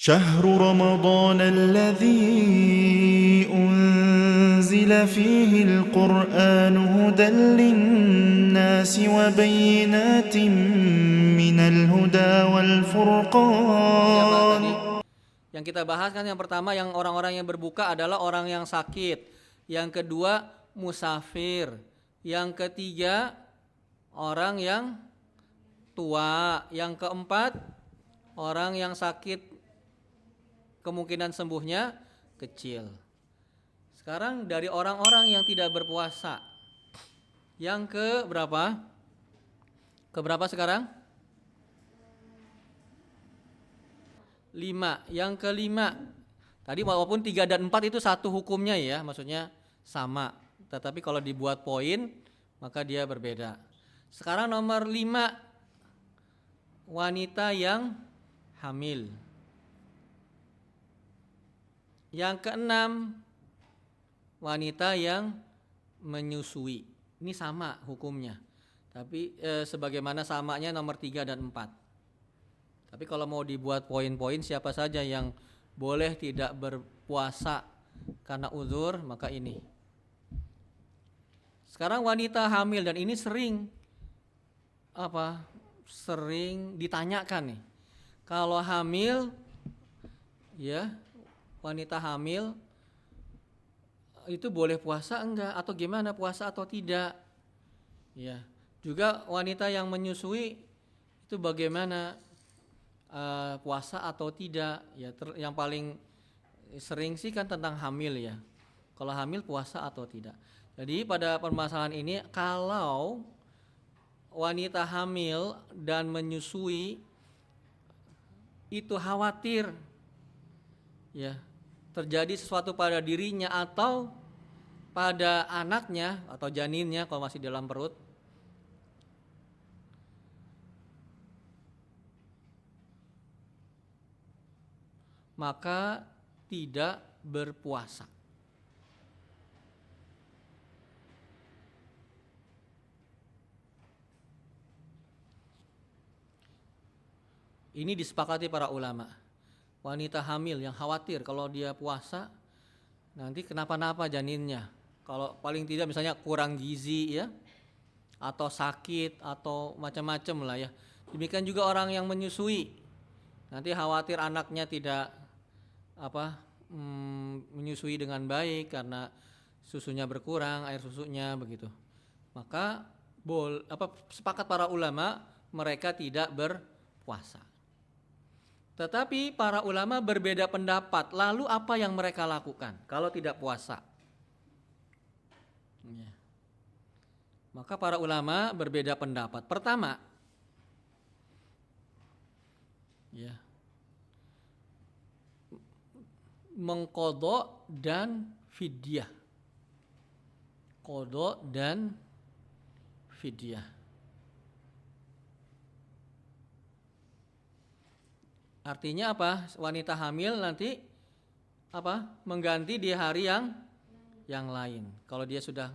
شهر رمضان الذي أنزل فيه القرآن هدى للناس وبينات من الهدى والفرقان. Yang kita bahas kan yang pertama, yang orang-orang yang berbuka adalah orang yang sakit. Yang kedua musafir. Yang ketiga orang yang tua. Yang keempat orang yang sakit kemungkinan sembuhnya kecil. Sekarang dari orang-orang yang tidak berpuasa. Yang ke berapa? Keberapa sekarang? 5. Yang kelima. Tadi walaupun 3 dan 4 itu satu hukumnya ya, maksudnya sama. Tetapi kalau dibuat poin maka dia berbeda. Sekarang nomor 5, wanita yang hamil. Yang keenam, wanita yang menyusui. Ini sama hukumnya. Tapi sebagaimana samanya nomor 3 dan 4. Tapi kalau mau dibuat poin-poin siapa saja yang boleh tidak berpuasa karena uzur, maka ini. Sekarang wanita hamil, dan ini sering sering ditanyakan nih. Kalau hamil ya, wanita hamil itu boleh puasa enggak, atau gimana, puasa atau tidak? Ya, juga wanita yang menyusui itu bagaimana, puasa atau tidak? Ya, yang paling sering sih kan tentang hamil ya. Kalau hamil puasa atau tidak. Jadi pada permasalahan ini, kalau wanita hamil dan menyusui itu khawatir ya terjadi sesuatu pada dirinya atau pada anaknya atau janinnya kalau masih dalam perut, maka tidak berpuasa. Ini disepakati para ulama. Wanita hamil yang khawatir kalau dia puasa nanti kenapa-napa janinnya. Kalau paling tidak misalnya kurang gizi ya, atau sakit atau macam-macam lah ya. Demikian juga orang yang menyusui. Nanti khawatir anaknya tidak menyusui dengan baik karena susunya berkurang, air susunya begitu. Maka sepakat para ulama mereka tidak berpuasa. Tetapi para ulama berbeda pendapat. Lalu apa yang mereka lakukan kalau tidak puasa? Ya. Maka para ulama berbeda pendapat. Pertama, ya, mengqadha dan fidyah. Qadha dan fidyah. Artinya apa? Wanita hamil nanti mengganti di hari yang lain. Kalau dia sudah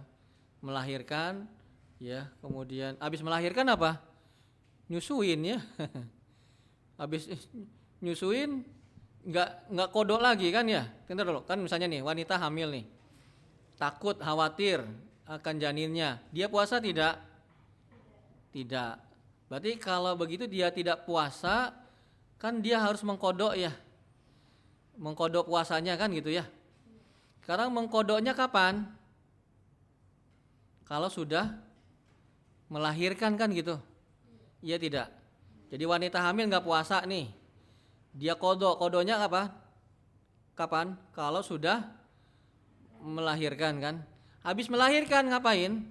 melahirkan ya, kemudian habis melahirkan nyusuin ya. Habis nyusuin enggak kodok lagi kan ya. Kan misalnya nih wanita hamil nih, takut khawatir akan janinnya, dia puasa tidak? Tidak. Berarti kalau begitu dia tidak puasa, kan dia harus mengkodok ya, mengkodok puasanya kan gitu ya. Sekarang mengkodoknya kapan? Kalau sudah melahirkan kan gitu. Iya tidak? Jadi wanita hamil nggak puasa nih, dia kodoknya kapan? Kalau sudah melahirkan kan. Habis melahirkan ngapain?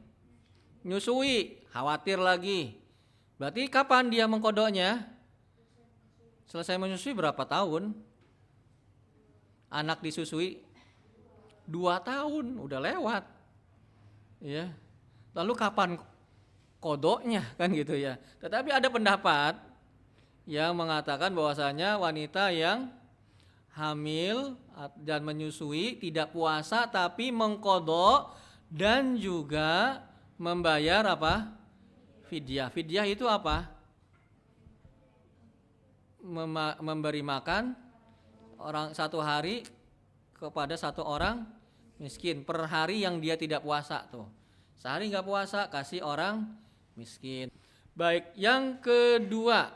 Nyusui, khawatir lagi. Berarti kapan dia mengkodoknya? Selesai menyusui berapa tahun? Anak disusui 2 tahun, udah lewat. Ya. Lalu kapan kodoknya kan gitu ya. Tetapi ada pendapat yang mengatakan bahwasanya wanita yang hamil dan menyusui tidak puasa tapi mengkodok dan juga membayar fidyah. Fidyah itu memberi makan satu hari kepada satu orang miskin per hari yang dia tidak puasa tuh. Sehari nggak puasa kasih orang miskin. Baik, yang kedua,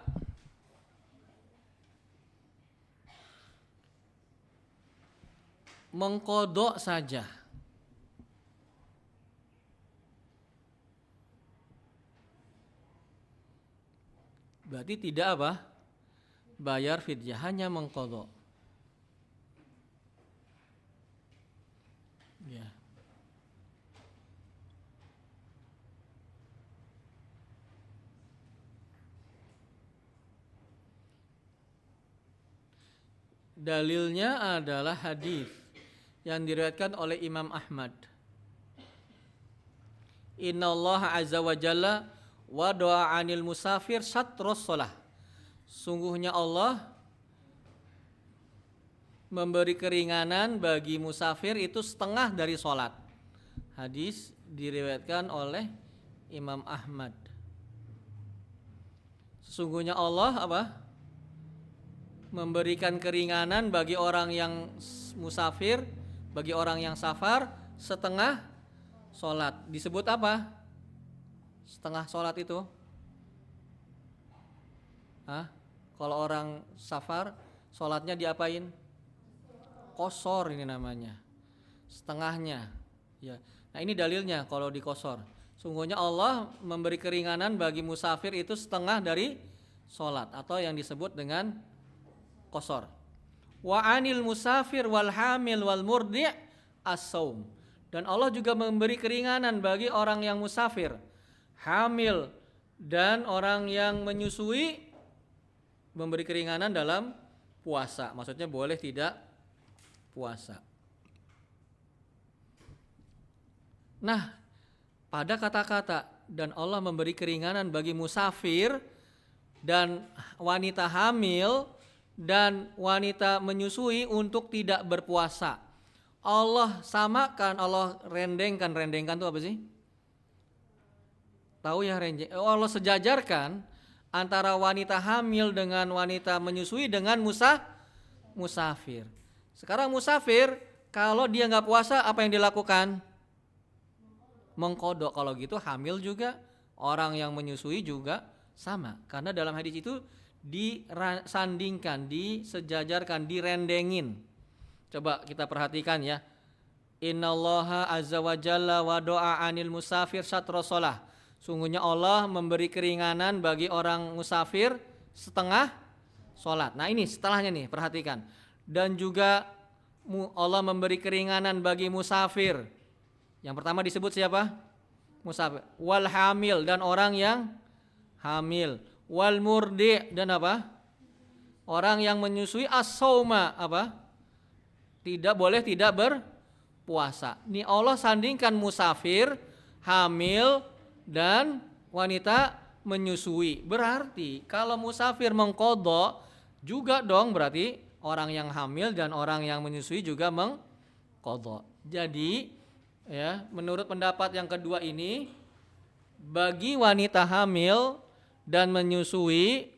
mengkodok saja. Berarti tidak apa? Bayar fidyah, hanya mengkodok. Ya. Dalilnya adalah hadis yang diriwayatkan oleh Imam Ahmad. Innallaha azza wa jalla wa doa 'anil musafir syatros shalah. Sungguhnya Allah memberi keringanan bagi musafir itu setengah dari sholat. Hadis diriwayatkan oleh Imam Ahmad. Sesungguhnya Allah apa? Memberikan keringanan bagi orang yang musafir, bagi orang yang safar setengah sholat. Disebut apa? Setengah sholat itu? Kalau orang safar, sholatnya diapain? Qosor ini namanya, setengahnya. Ya. Nah ini dalilnya kalau dikosor. Sungguhnya Allah memberi keringanan bagi musafir itu setengah dari sholat atau yang disebut dengan qosor. Wa 'anil musafir wal hamil wal murdi' as-saum. Dan Allah juga memberi keringanan bagi orang yang musafir, hamil dan orang yang menyusui, memberi keringanan dalam puasa. Maksudnya boleh tidak puasa. Nah, pada kata-kata dan Allah memberi keringanan bagi musafir dan wanita hamil dan wanita menyusui untuk tidak berpuasa. Allah samakan, Allah rendengkan itu apa sih? Tahu ya rendeng? Allah sejajarkan antara wanita hamil dengan wanita menyusui dengan musafir. Sekarang musafir kalau dia nggak puasa apa yang dilakukan? Mengkodok. Kalau gitu hamil juga, orang yang menyusui juga sama. Karena dalam hadis itu disandingkan, disejajarkan, direndengin. Coba kita perhatikan ya. Innallaha azza wa jalla wa doa 'anil musafir syatros shalah. Sungguhnya Allah memberi keringanan bagi orang musafir setengah sholat. Nah ini setelahnya nih, perhatikan. Dan juga Allah memberi keringanan bagi musafir. Yang pertama disebut siapa? Musafir. Wal hamil, dan orang yang hamil. Wal murdi, dan apa? Orang yang menyusui. As-sauma, apa? Boleh tidak berpuasa. Ini Allah sandingkan musafir, hamil, dan wanita menyusui. Berarti kalau musafir mengqadha juga dong, berarti orang yang hamil dan orang yang menyusui juga mengqadha. Jadi ya, menurut pendapat yang kedua ini, bagi wanita hamil dan menyusui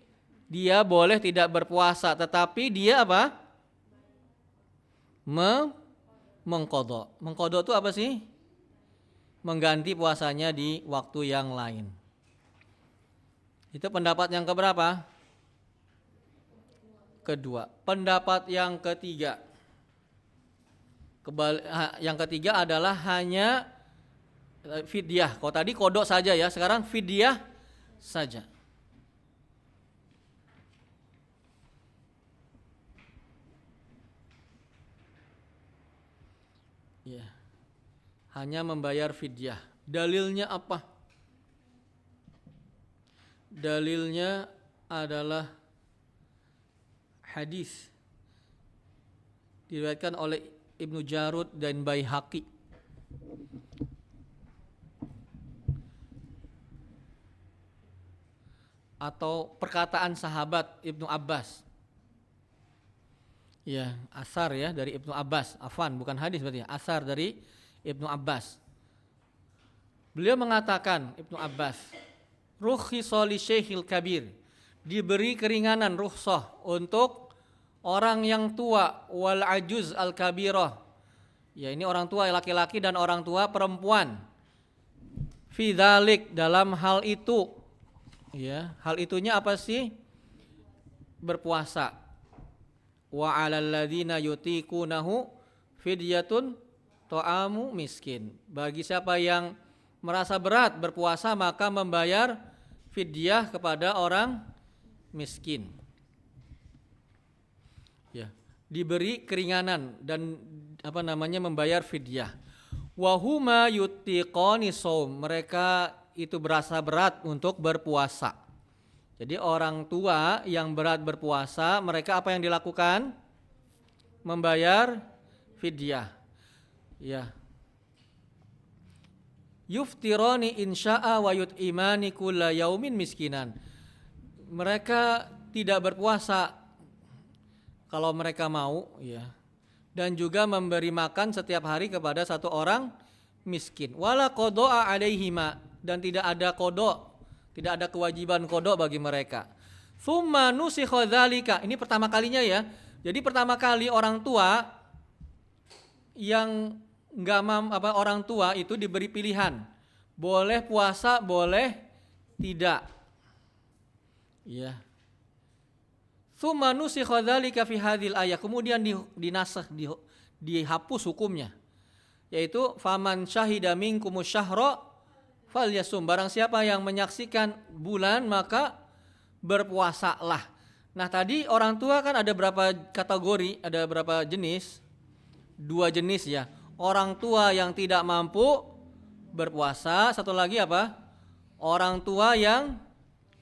dia boleh tidak berpuasa, tetapi dia apa? Mengqadha. Mengqadha itu apa sih? Mengganti puasanya di waktu yang lain. Itu pendapat yang keberapa? Kedua. Pendapat yang ketiga. Yang ketiga adalah hanya fidyah. Kalau tadi kodok saja ya, sekarang fidyah saja. Ya. Hanya membayar fidyah. Dalilnya apa? Dalilnya adalah hadis diriwayatkan oleh Ibnu Jarud dan Baihaqi. Atau perkataan sahabat Ibnu Abbas. Ya, asar ya dari Ibnu Abbas. Afwan, bukan hadis berarti ya. Asar dari Ibnu Abbas. Beliau mengatakan, Ibnu Abbas, rukhsah li syekhil kabir, diberi keringanan rukhsah untuk orang yang tua, wal ajuz al kabirah. Ya, ini orang tua laki-laki dan orang tua perempuan. Fi dzalik, dalam hal itu. Ya, hal itunya apa sih? Berpuasa. Wa 'alal ladzina yutiqunahu fidyatun ta'amu miskin. Bagi siapa yang merasa berat berpuasa maka membayar fidyah kepada orang miskin. Ya, diberi keringanan dan membayar fidyah. Wa huma yutiqani shaum. Mereka itu berasa berat untuk berpuasa. Jadi orang tua yang berat berpuasa, mereka apa yang dilakukan? Membayar fidyah. Ya. Yuftirani insya'a wa yut'imani kulla yaumin miskinan. Mereka tidak berpuasa kalau mereka mau, ya. Dan juga memberi makan setiap hari kepada satu orang miskin. Wala qada'a alaihima, dan tidak ada qada'. Tidak ada kewajiban kodok bagi mereka. Tsumma nusikha dzalika. Ini pertama kalinya ya. Jadi pertama kali orang tua yang orang tua itu diberi pilihan. Boleh puasa, boleh tidak. Ya. Tsumma nusikha dzalika fi hadhil ayat. Kemudian dinasakh, dihapus hukumnya. Yaitu faman syahida minkumus syahra falyasum. Barang siapa yang menyaksikan bulan maka berpuasalah. Nah, tadi orang tua kan ada berapa kategori, ada berapa jenis? 2 jenis ya. Orang tua yang tidak mampu berpuasa, satu lagi apa? Orang tua yang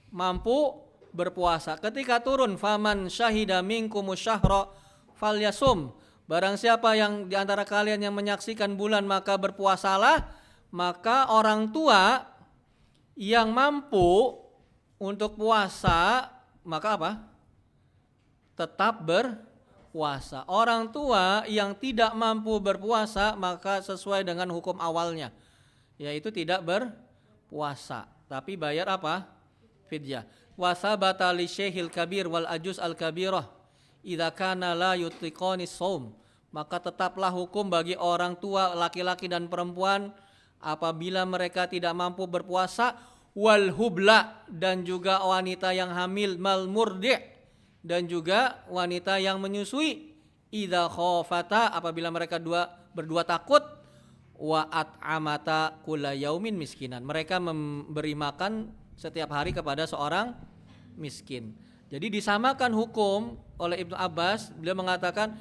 mampu berpuasa. Ketika turun faman syahida minkumus syahra falyasum. Barang siapa yang di antara kalian yang menyaksikan bulan maka berpuasalah. Maka orang tua yang mampu untuk puasa, maka apa? Tetap berpuasa. Orang tua yang tidak mampu berpuasa, maka sesuai dengan hukum awalnya, yaitu tidak berpuasa, tapi bayar apa? Fidyah. Wa sabata li syekhil kabir wal ajuz al kabirah idza kana la yutiqani shaum. Maka tetaplah hukum bagi orang tua laki-laki dan perempuan apabila mereka tidak mampu berpuasa, wal hubla, dan juga wanita yang hamil, mal murdi', dan juga wanita yang menyusui, idza khafata, apabila mereka berdua takut, wa at'amata kulla yaumin miskinan, mereka memberi makan setiap hari kepada seorang miskin. Jadi disamakan hukum oleh Ibnu Abbas. Beliau mengatakan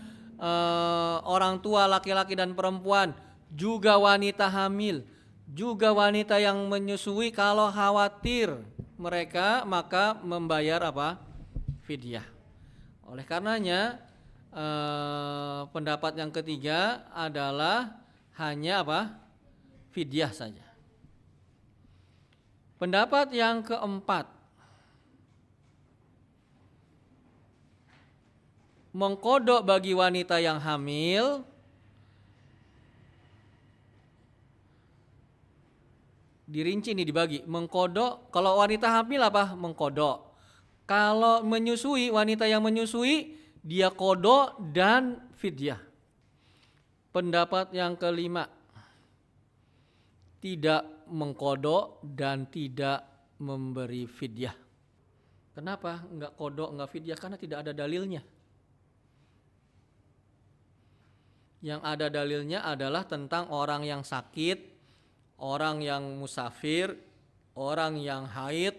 orang tua laki-laki dan perempuan, juga wanita hamil, juga wanita yang menyusui, kalau khawatir mereka maka membayar apa? Fidyah. Oleh karenanya pendapat yang ketiga adalah hanya apa? Fidyah saja. Pendapat yang keempat, mengkodok bagi wanita yang hamil dirinci nih, dibagi. Mengkodok, kalau wanita hamil apa? Mengkodok. Kalau menyusui, wanita yang menyusui, dia kodok dan fidyah. Pendapat yang kelima, tidak mengkodok dan tidak memberi fidyah. Kenapa enggak kodok, enggak fidyah? Karena tidak ada dalilnya. Yang ada dalilnya adalah tentang orang yang sakit, orang yang musafir, orang yang haid.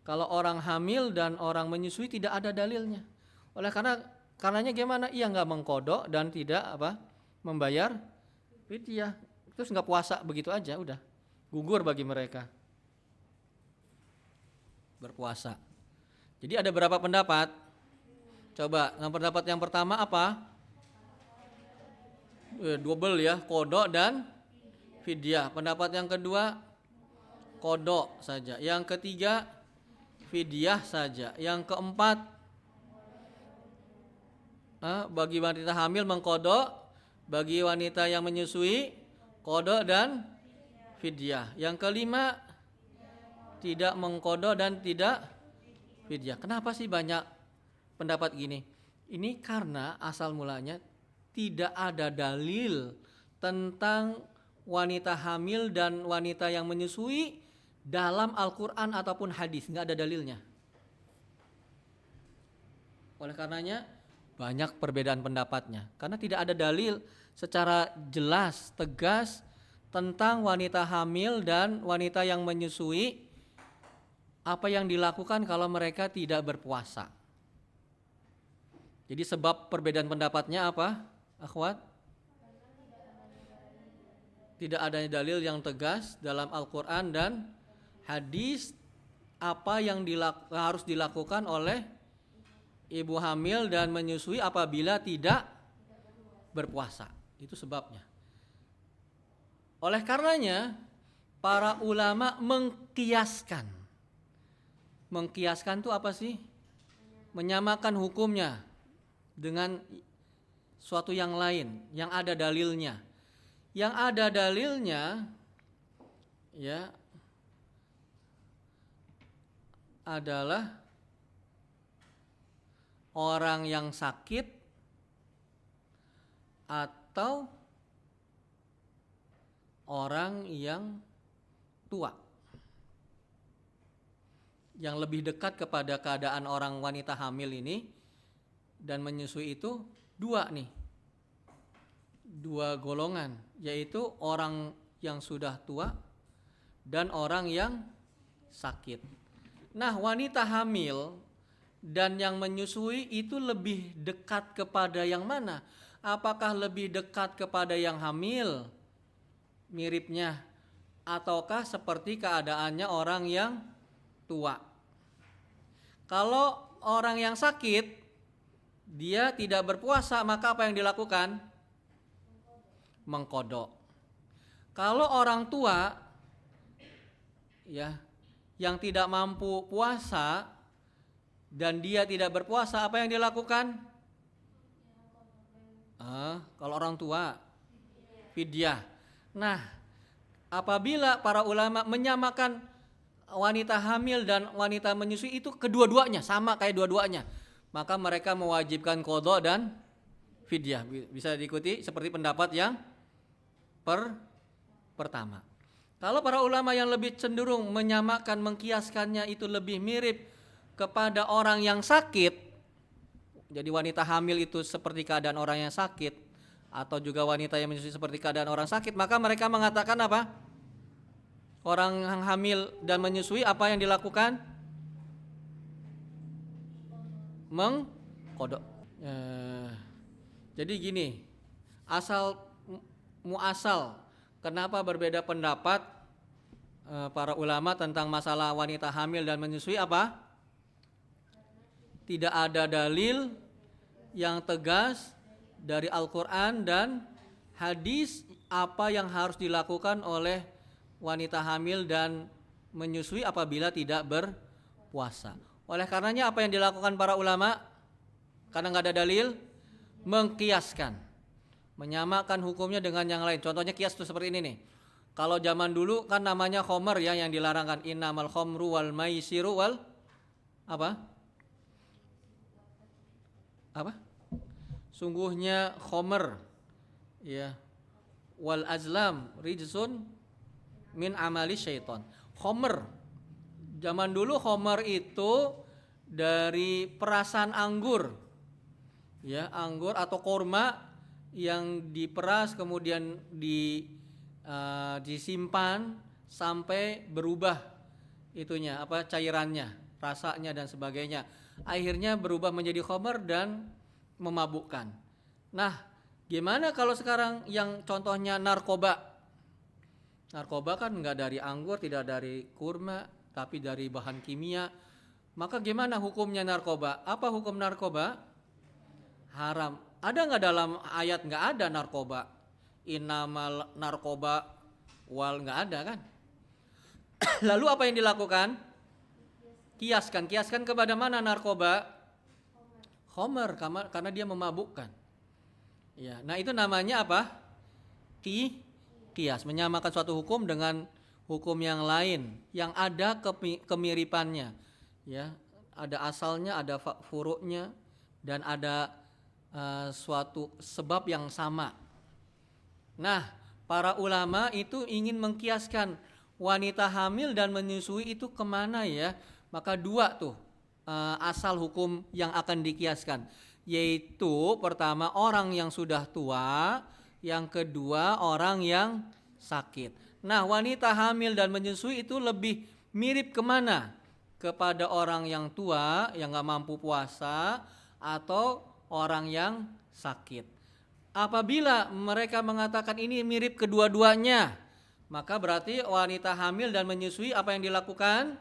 Kalau orang hamil dan orang menyusui tidak ada dalilnya. Oleh karenanya gimana? Ia enggak mengkodok dan tidak apa? Membayar fidyah. Terus enggak puasa begitu aja, udah gugur bagi mereka berpuasa. Jadi ada berapa pendapat? Coba, pendapat yang pertama apa? Double ya, kodok dan fidyah. Pendapat yang kedua, kodok saja. Yang ketiga, fidyah saja. Yang keempat, bagi wanita hamil mengkodok, bagi wanita yang menyusui kodok dan fidyah. Yang kelima, tidak mengkodok dan tidak fidyah. Kenapa sih banyak pendapat gini? Ini karena asal mulanya tidak ada dalil tentang wanita hamil dan wanita yang menyusui dalam Al-Quran ataupun hadis, nggak ada dalilnya. Oleh karenanya banyak perbedaan pendapatnya, karena tidak ada dalil secara jelas, tegas tentang wanita hamil dan wanita yang menyusui, apa yang dilakukan kalau mereka tidak berpuasa. Jadi sebab perbedaan pendapatnya apa, akhwat? Tidak adanya dalil yang tegas dalam Al-Quran dan hadis apa yang harus dilakukan oleh ibu hamil dan menyusui apabila tidak berpuasa. Itu sebabnya. Oleh karenanya para ulama mengkiaskan. Mengkiaskan itu apa sih? Menyamakan hukumnya dengan suatu yang lain yang ada dalilnya. Yang ada dalilnya ya adalah orang yang sakit atau orang yang tua. Yang lebih dekat kepada keadaan orang wanita hamil ini dan menyusui itu dua nih. Dua golongan, yaitu orang yang sudah tua dan orang yang sakit. Nah, wanita hamil dan yang menyusui itu lebih dekat kepada yang mana? Apakah lebih dekat kepada yang hamil miripnya, ataukah seperti keadaannya orang yang tua? Kalau orang yang sakit dia tidak berpuasa, maka apa yang dilakukan? Mengkodok. Kalau orang tua ya yang tidak mampu puasa dan dia tidak berpuasa, apa yang dilakukan? Kalau orang tua fidyah. Nah, apabila para ulama menyamakan wanita hamil dan wanita menyusui itu kedua-duanya sama kayak dua-duanya, maka mereka mewajibkan qadha dan fidyah. Bisa diikuti seperti pendapat yang pertama. Kalau para ulama yang lebih cenderung menyamakan, mengkiaskannya itu lebih mirip kepada orang yang sakit. Jadi wanita hamil itu seperti keadaan orang yang sakit, atau juga wanita yang menyusui seperti keadaan orang sakit, maka mereka mengatakan apa? Orang yang hamil dan menyusui apa yang dilakukan? Mengkodok. Jadi gini, muasal kenapa berbeda pendapat para ulama tentang masalah wanita hamil dan menyusui apa? Tidak ada dalil yang tegas dari Al-Quran dan hadis apa yang harus dilakukan oleh wanita hamil dan menyusui apabila tidak berpuasa. Oleh karenanya apa yang dilakukan para ulama? Karena nggak ada dalil, mengkiaskan, menyamakan hukumnya dengan yang lain. Contohnya kias itu seperti ini nih. Kalau zaman dulu kan namanya khomer ya yang dilarangkan, innamal khomru wal maisiru wal apa? Sungguhnya khomer ya wal azlam rijsun min amali syaiton. Khomer, zaman dulu khomer itu dari perasan anggur ya, anggur atau korma yang diperas kemudian disimpan sampai berubah itunya apa cairannya, rasanya dan sebagainya. Akhirnya berubah menjadi khamr dan memabukkan. Nah, gimana kalau sekarang yang contohnya narkoba? Narkoba kan enggak dari anggur, tidak dari kurma, tapi dari bahan kimia. Maka gimana hukumnya narkoba? Apa hukum narkoba? Haram. Ada enggak dalam ayat? Enggak ada narkoba. Innamal narkoba wal, enggak ada kan? Lalu apa yang dilakukan? Kiaskan kepada mana narkoba? Khomer, karena dia memabukkan. Ya, nah itu namanya apa? Kias, menyamakan suatu hukum dengan hukum yang lain yang ada kemiripannya. Ya, ada asalnya, ada furuknya, dan ada suatu sebab yang sama. Nah, para ulama itu ingin mengkiaskan wanita hamil dan menyusui itu kemana ya? Maka dua tuh asal hukum yang akan dikiaskan, yaitu pertama orang yang sudah tua, yang kedua orang yang sakit. Nah, wanita hamil dan menyusui itu lebih mirip kemana? Kepada orang yang tua yang gak mampu puasa atau orang yang sakit. Apabila mereka mengatakan ini mirip kedua-duanya, maka berarti wanita hamil dan menyusui apa yang dilakukan?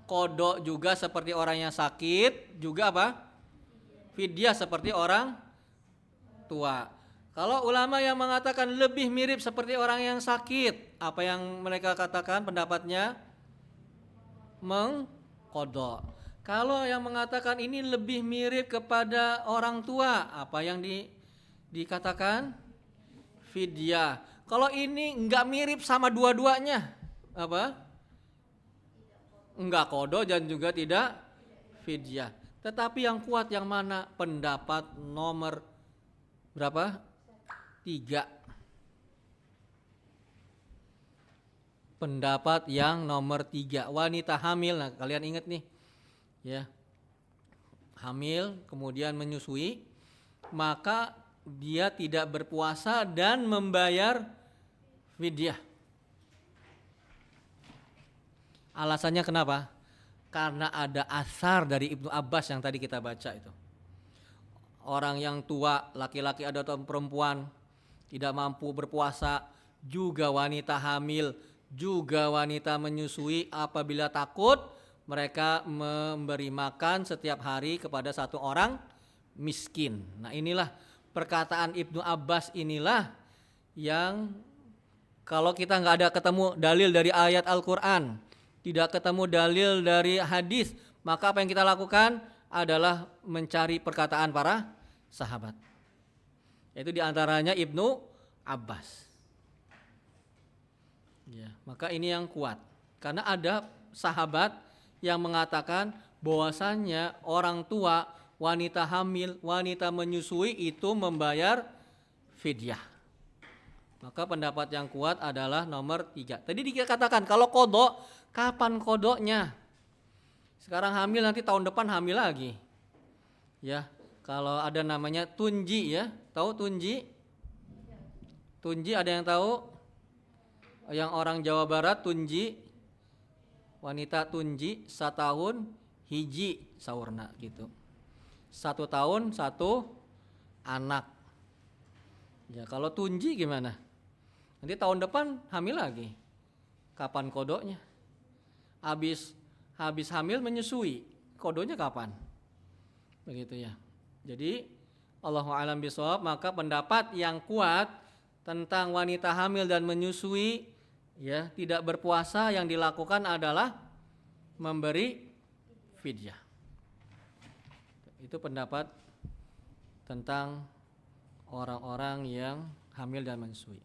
Qadha juga seperti orang yang sakit, juga apa? Fidyah seperti orang tua. Kalau ulama yang mengatakan lebih mirip seperti orang yang sakit, apa yang mereka katakan pendapatnya? Mengqadha. Kalau yang mengatakan ini lebih mirip kepada orang tua, apa yang dikatakan? Fidyah. Kalau ini enggak mirip sama dua-duanya, apa? Enggak qadha dan juga tidak fidyah. Tetapi yang kuat yang mana? Pendapat nomor berapa? 3. Pendapat yang nomor 3, wanita hamil. Nah, kalian ingat nih, ya, hamil kemudian menyusui, maka dia tidak berpuasa dan membayar fidyah. Alasannya kenapa? Karena ada asar dari Ibnu Abbas yang tadi kita baca itu. Orang yang tua, laki-laki atau perempuan, tidak mampu berpuasa, juga wanita hamil, juga wanita menyusui, apabila takut mereka memberi makan setiap hari kepada satu orang miskin. Nah, inilah perkataan Ibnu Abbas, inilah yang kalau kita nggak ada ketemu dalil dari ayat Al-Quran, tidak ketemu dalil dari hadis, maka apa yang kita lakukan adalah mencari perkataan para sahabat. Itu diantaranya Ibnu Abbas. Ya, maka ini yang kuat. Karena ada sahabat yang mengatakan bahwasannya orang tua, wanita hamil, wanita menyusui itu membayar fidyah. Maka pendapat yang kuat adalah nomor 3. Tadi dikatakan kalau qadha, kapan qadhanya? Sekarang hamil, nanti tahun depan hamil lagi. Ya, kalau ada namanya tunji, ya, tahu tunji? Tunji ada yang tahu? Yang orang Jawa Barat tunji, wanita tunji 1 tahun hiji saurna gitu. 1 tahun 1 anak. Ya, kalau tunji gimana? Nanti tahun depan hamil lagi. Kapan qadhanya? Habis hamil menyusui, qadhanya kapan? Begitu ya. Jadi Allahu a'lam bishawab, maka pendapat yang kuat tentang wanita hamil dan menyusui, ya, tidak berpuasa, yang dilakukan adalah memberi fidyah. Itu pendapat tentang orang-orang yang hamil dan menyusui.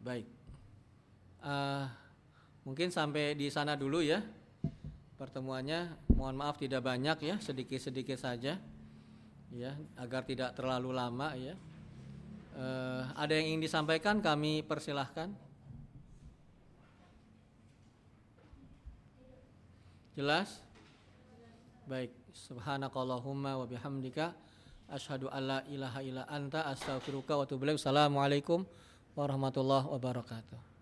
Baik, mungkin sampai di sana dulu ya pertemuannya. Mohon maaf tidak banyak ya, sedikit-sedikit saja ya, agar tidak terlalu lama ya. Ada yang ingin disampaikan, kami persilahkan. Jelas? Baik, subhanakallahumma wa bihamdika asyhadu alla ilaha illa anta astaghfiruka wa atubu ilaik. Assalamualaikum warahmatullahi wabarakatuh.